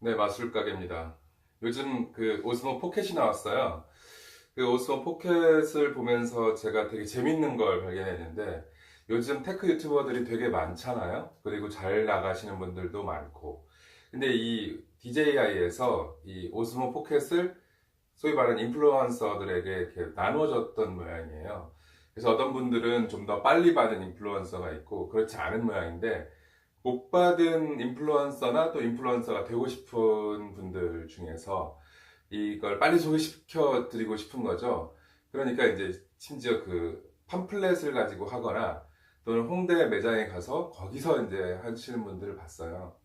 네, 마술 가게입니다. 요즘 그 오스모 포켓이 나왔어요. 그 오스모 포켓을 보면서 제가 되게 재밌는 걸 발견했는데, 요즘 테크 유튜버들이 되게 많잖아요. 그리고 잘 나가시는 분들도 많고. 근데 이 DJI에서 이 오스모 포켓을 소위 말하는 인플루언서들에게 이렇게 나눠줬던 모양이에요. 그래서 어떤 분들은 좀 더 빨리 받은 인플루언서가 있고, 그렇지 않은 모양인데, 못 받은 인플루언서나 또 인플루언서가 되고 싶은 분들 중에서 이걸 빨리 소개시켜 드리고 싶은 거죠. 그러니까 이제 심지어 그 팜플렛을 가지고 하거나 또는 홍대 매장에 가서 거기서 이제 하시는 분들을 봤어요.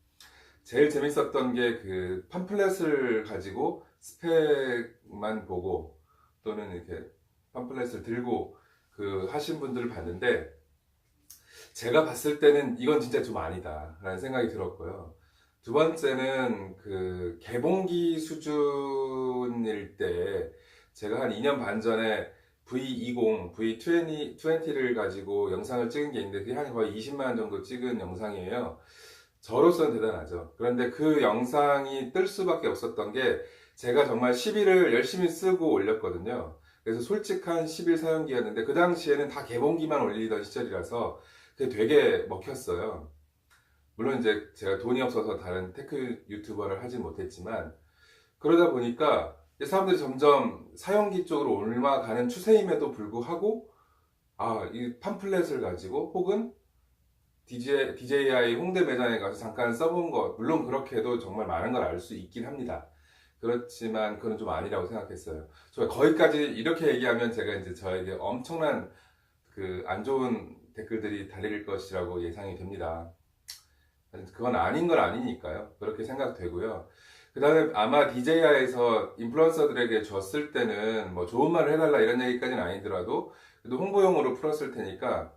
제일 재밌었던 게 그 팜플렛을 가지고 스펙만 보고 또는 이렇게 팜플렛을 들고 그 하신 분들을 봤는데, 제가 봤을 때는 이건 진짜 좀 아니다 라는 생각이 들었고요. 두 번째는 그 개봉기 수준일 때 제가 한 2년 반 전에 V20, V20를 가지고 영상을 찍은 게 있는데 그게 한 거의 20만 원 정도 찍은 영상이에요. 저로서는 대단하죠. 그런데 그 영상이 뜰 수밖에 없었던 게 제가 정말 10일을 열심히 쓰고 올렸거든요. 그래서 솔직한 10일 사용기였는데 그 당시에는 다 개봉기만 올리던 시절이라서 그게 되게 먹혔어요. 물론 이제 제가 돈이 없어서 다른 테크 유튜버를 하진 못했지만, 그러다 보니까 사람들이 점점 사용기 쪽으로 옮아가는 추세임에도 불구하고 이 팜플렛을 가지고 혹은 DJI 홍대 매장에 가서 잠깐 써본 것, 물론 그렇게 해도 정말 많은 걸 알 수 있긴 합니다. 그렇지만 그건 좀 아니라고 생각했어요. 저 거기까지 이렇게 얘기하면 제가 이제 저에게 엄청난 그 안 좋은 댓글들이 달릴 것이라고 예상이 됩니다. 그건 아닌 건 아니니까요. 그렇게 생각되고요. 그 다음에 아마 DJI에서 인플루언서들에게 줬을 때는 뭐 좋은 말을 해달라 이런 얘기까지는 아니더라도 그래도 홍보용으로 풀었을 테니까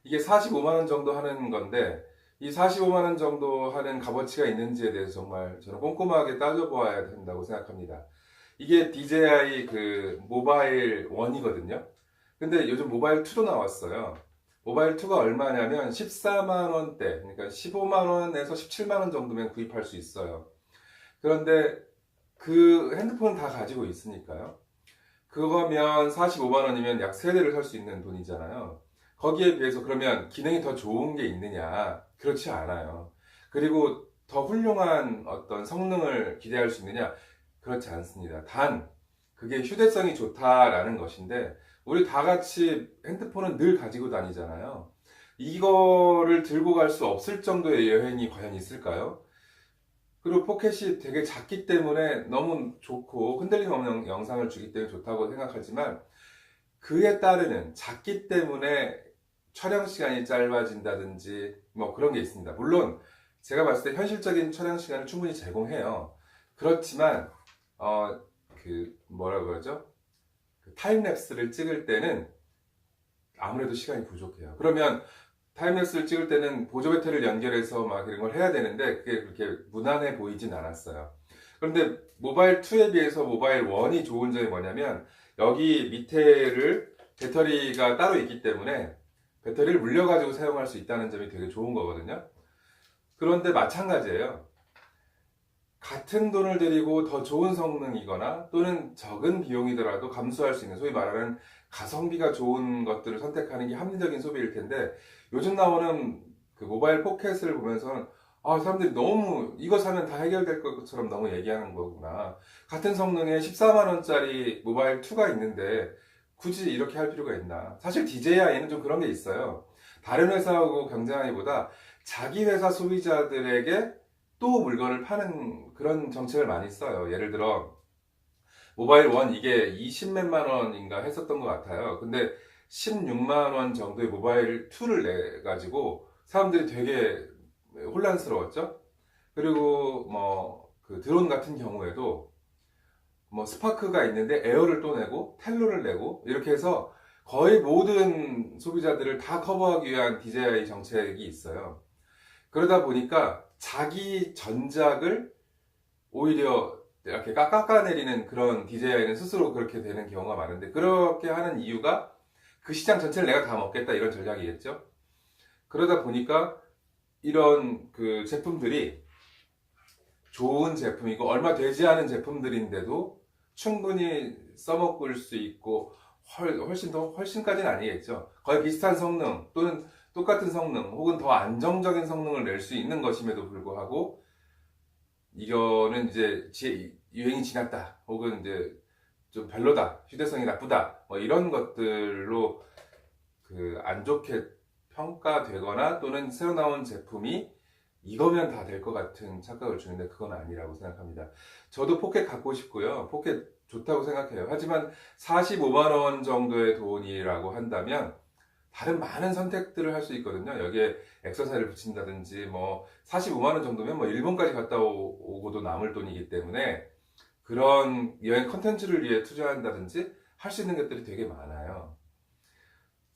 이게 45만원 정도 하는 건데, 이 45만원 정도 하는 값어치가 있는지에 대해서 정말 저는 꼼꼼하게 따져보아야 된다고 생각합니다. 이게 DJI 그 모바일 1이거든요. 근데 요즘 모바일 2도 나왔어요. 모바일 2가 얼마냐면 14만원대, 그러니까 15만원에서 17만원 정도면 구입할 수 있어요. 그런데 그 핸드폰 다 가지고 있으니까요. 그거면 45만원이면 약 3대를 살 수 있는 돈이잖아요. 거기에 비해서 그러면 기능이 더 좋은 게 있느냐? 그렇지 않아요. 그리고 더 훌륭한 어떤 성능을 기대할 수 있느냐? 그렇지 않습니다. 단, 그게 휴대성이 좋다라는 것인데, 우리 다 같이 핸드폰은 늘 가지고 다니잖아요. 이거를 들고 갈 수 없을 정도의 여행이 과연 있을까요? 그리고 포켓이 되게 작기 때문에 너무 좋고 흔들림 없는 영상을 주기 때문에 좋다고 생각하지만, 그에 따르는 작기 때문에 촬영 시간이 짧아진다든지 뭐 그런 게 있습니다. 물론 제가 봤을 때 현실적인 촬영 시간을 충분히 제공해요. 그렇지만 그 뭐라 그러죠? 그 타임랩스를 찍을 때는 아무래도 시간이 부족해요. 그러면 타임랩스를 찍을 때는 보조 배터리를 연결해서 막 이런 걸 해야 되는데 그게 그렇게 무난해 보이진 않았어요. 그런데 모바일 2에 비해서 모바일 1이 좋은 점이 뭐냐면, 여기 밑에를 배터리가 따로 있기 때문에 배터리를 물려가지고 사용할 수 있다는 점이 되게 좋은 거거든요. 그런데 마찬가지예요. 같은 돈을 들이고 더 좋은 성능이거나 또는 적은 비용이더라도 감수할 수 있는, 소위 말하는 가성비가 좋은 것들을 선택하는 게 합리적인 소비일 텐데, 요즘 나오는 그 모바일 포켓을 보면서는 사람들이 너무 이거 사면 다 해결될 것처럼 너무 얘기하는 거구나. 같은 성능의 14만원짜리 모바일 2가 있는데 굳이 이렇게 할 필요가 있나. 사실 DJI는 좀 그런 게 있어요. 다른 회사하고 경쟁하기보다 자기 회사 소비자들에게 또 물건을 파는 그런 정책을 많이 써요. 예를 들어 모바일 1 이게 20몇만 원인가 했었던 것 같아요. 근데 16만 원 정도의 모바일 2를 내 가지고 사람들이 되게 혼란스러웠죠. 그리고 뭐 그 드론 같은 경우에도 뭐 스파크가 있는데 에어를 또 내고 텔로를 내고 이렇게 해서 거의 모든 소비자들을 다 커버하기 위한 DJI 정책이 있어요. 그러다 보니까 자기 전작을 오히려 이렇게 깎아내리는 그런 DJI는 스스로 그렇게 되는 경우가 많은데, 그렇게 하는 이유가 그 시장 전체를 내가 다 먹겠다 이런 전략이겠죠. 그러다 보니까 이런 그 제품들이 좋은 제품이고 얼마 되지 않은 제품들인데도 충분히 써먹을 수 있고 훨씬까지는 아니겠죠. 거의 비슷한 성능 또는 똑같은 성능 혹은 더 안정적인 성능을 낼 수 있는 것임에도 불구하고 이거는 이제 유행이 지났다 혹은 이제 좀 별로다, 휴대성이 나쁘다 뭐 이런 것들로 그 안 좋게 평가되거나 또는 새로 나온 제품이 이거면 다 될 것 같은 착각을 주는데 그건 아니라고 생각합니다. 저도 포켓 갖고 싶고요. 포켓 좋다고 생각해요. 하지만 45만 원 정도의 돈이라고 한다면 다른 많은 선택들을 할 수 있거든요. 여기에 액세서리를 붙인다든지 뭐 45만 원 정도면 뭐 일본까지 갔다 오고도 남을 돈이기 때문에 그런 여행 컨텐츠를 위해 투자한다든지 할 수 있는 것들이 되게 많아요.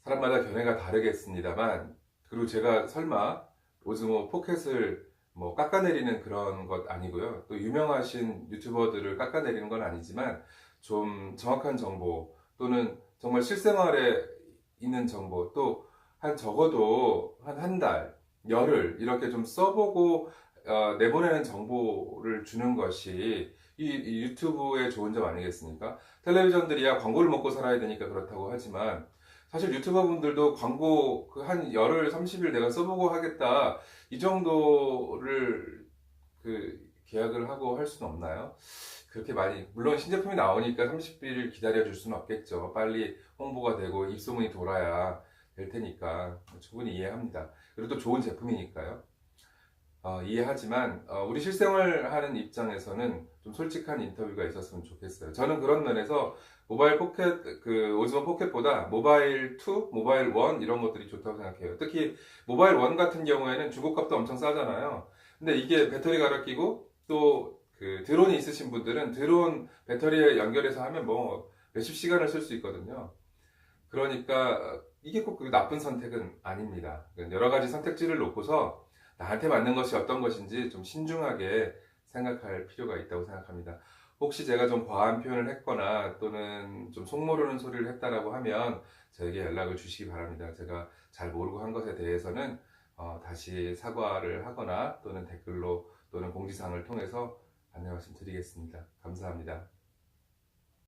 사람마다 견해가 다르겠습니다만, 그리고 제가 설마 오즈모 포켓을 뭐 깎아내리는 그런 것 아니고요. 또 유명하신 유튜버들을 깎아내리는 건 아니지만 좀 정확한 정보 또는 정말 실생활에 있는 정보 또 한 적어도 한 달, 열흘 이렇게 좀 써보고 내보내는 정보를 주는 것이 이 유튜브의 좋은 점 아니겠습니까? 텔레비전들이야 광고를 먹고 살아야 되니까 그렇다고 하지만 사실 유튜버 분들도 광고 그 한 열흘 30일 내가 써보고 하겠다 이 정도를 그 계약을 하고 할 수는 없나요? 그렇게 많이 물론 신제품이 나오니까 30일 기다려 줄 수는 없겠죠. 빨리 홍보가 되고 입소문이 돌아야 될 테니까 충분히 이해합니다. 그리고 또 좋은 제품이니까요. 이해하지만 우리 실생활 하는 입장에서는 좀 솔직한 인터뷰가 있었으면 좋겠어요. 저는 그런 면에서 모바일 포켓, 그 오즈모 포켓보다 모바일 2, 모바일 1 이런 것들이 좋다고 생각해요. 특히 모바일 1 같은 경우에는 중고값도 엄청 싸잖아요. 근데 이게 배터리 갈아 끼고 또 그 드론이 있으신 분들은 드론 배터리에 연결해서 하면 뭐 몇십 시간을 쓸 수 있거든요. 그러니까 이게 꼭 나쁜 선택은 아닙니다. 여러 가지 선택지를 놓고서 나한테 맞는 것이 어떤 것인지 좀 신중하게 생각할 필요가 있다고 생각합니다. 혹시 제가 좀 과한 표현을 했거나 또는 좀 속모르는 소리를 했다라고 하면 저에게 연락을 주시기 바랍니다. 제가 잘 모르고 한 것에 대해서는 다시 사과를 하거나 또는 댓글로 또는 공지사항을 통해서 안내 말씀 드리겠습니다. 감사합니다.